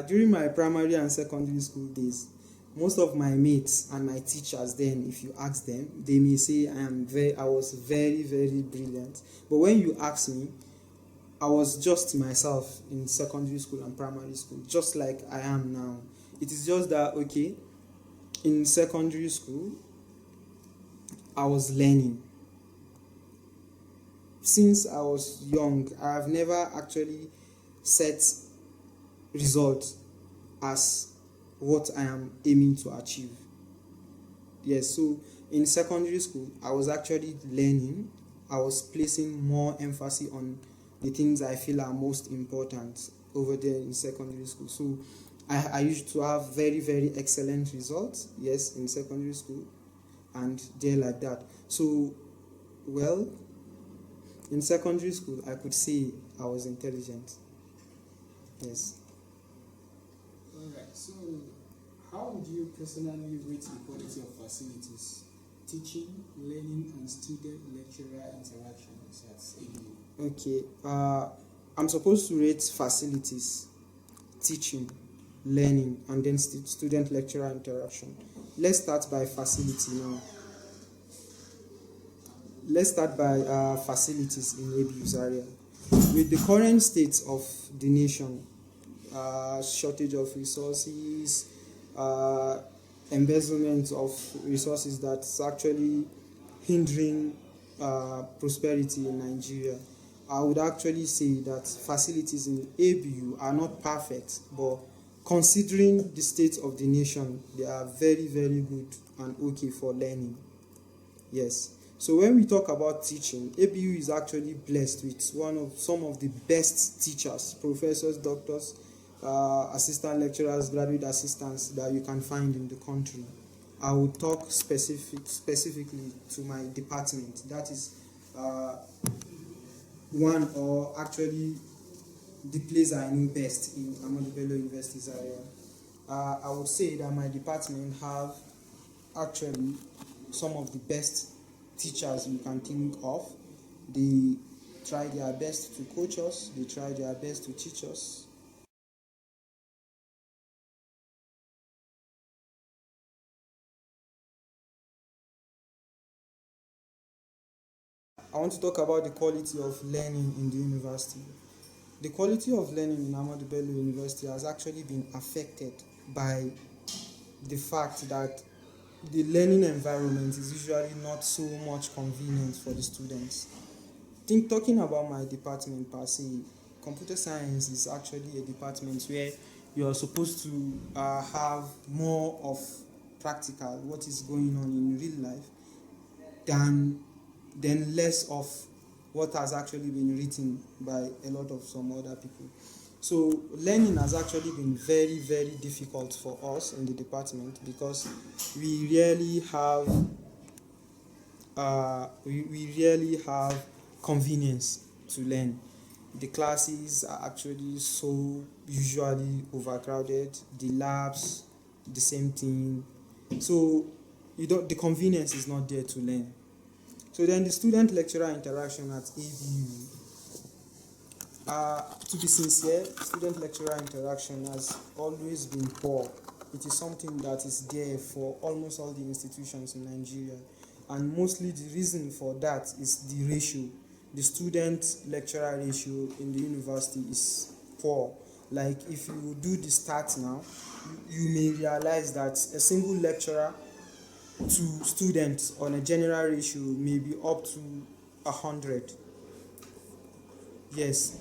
During my primary and secondary school days, most of my mates and my teachers then, if you ask them, they may say I was very, very brilliant. But when you ask me, I was just myself in secondary school and primary school, just like I am now. It is just that, okay, in secondary school, I was learning. Since I was young, I have never actually set results as what I am aiming to achieve. Yes, so in secondary school, I was actually learning. I was placing more emphasis on the things I feel are most important over there in secondary school. So I used to have very, very excellent results, yes, in secondary school and there like that. So, well, in secondary school, I could say I was intelligent. Yes. Alright, so how would you personally rate the quality of facilities, teaching, learning, and student-lecturer interactions at ABU? Okay. I'm supposed to rate facilities, teaching, learning, and then student-lecturer interaction. Let's start by facility now. Let's start by facilities in ABU Zaria. With the current state of the nation, shortage of resources, embezzlement of resources that's actually hindering prosperity in Nigeria, I would actually say that facilities in ABU are not perfect, but considering the state of the nation, they are very, very good and okay for learning. Yes. So when we talk about teaching, ABU is actually blessed with some of the best teachers, professors, doctors, assistant lecturers, graduate assistants that you can find in the country. I will talk specifically to my department. That is one, or actually the place I know best in Ahmadu Bello University Zaria. I would say that my department have actually some of the best teachers you can think of. They try their best to coach us, they try their best to teach us. I want to talk about the quality of learning in the university. The quality of learning in Ahmadu Bello University has actually been affected by the fact that the learning environment is usually not so much convenient for the students. Talking about my department per se, computer science is actually a department where you are supposed to have more of practical, what is going on in real life, than less of what has actually been written by a lot of some other people. So learning has actually been very, very difficult for us in the department because we really have we really have convenience to learn. The classes are actually so usually overcrowded. The labs, the same thing. So the convenience is not there to learn. So then the student lecturer interaction at ABU. To be sincere, student lecturer interaction has always been poor. It is something that is there for almost all the institutions in Nigeria, and mostly the reason for that is the ratio. The student lecturer ratio in the university is poor. Like if you do the stats now, you may realize that a single lecturer to students on a general ratio may be up to 100. Yes,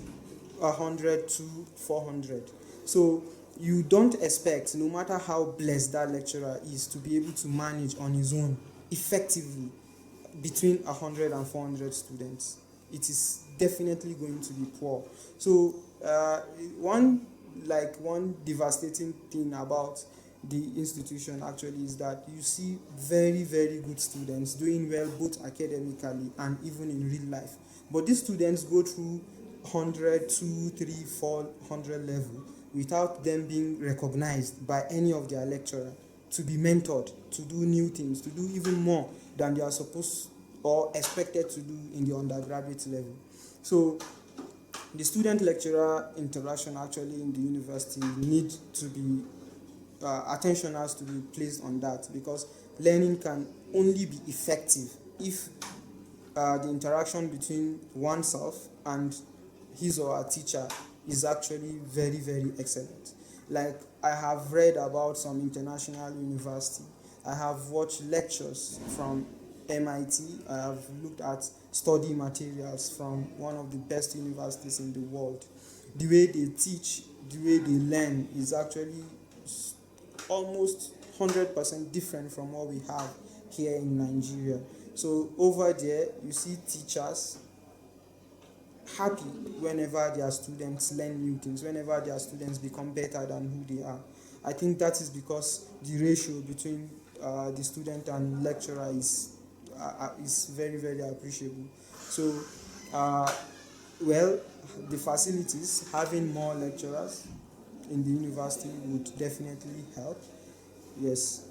100 to 400. So you don't expect, no matter how blessed that lecturer is, to be able to manage on his own effectively between 100 and 400 students. It is definitely going to be poor. So one devastating thing about the institution actually is that you see very, very good students doing well both academically and even in real life, but these students go through 100, 2, 3, 400 level without them being recognized by any of their lecturer to be mentored, to do new things, to do even more than they are supposed or expected to do in the undergraduate level. So The student lecturer interaction actually in the university need to be attention has to be placed on that, because learning can only be effective if the interaction between oneself and his or her teacher is actually very, very excellent. Like, I have read about some international university, I have watched lectures from MIT, I have looked at study materials from one of the best universities in the world. The way they teach, the way they learn is actually almost 100% different from what we have here in Nigeria. So over there, you see teachers happy whenever their students learn new things, whenever their students become better than who they are. I think that is because the ratio between the student and lecturer is very, very appreciable. So, uh, well, the facilities, having more lecturers in the university would definitely help. Yes.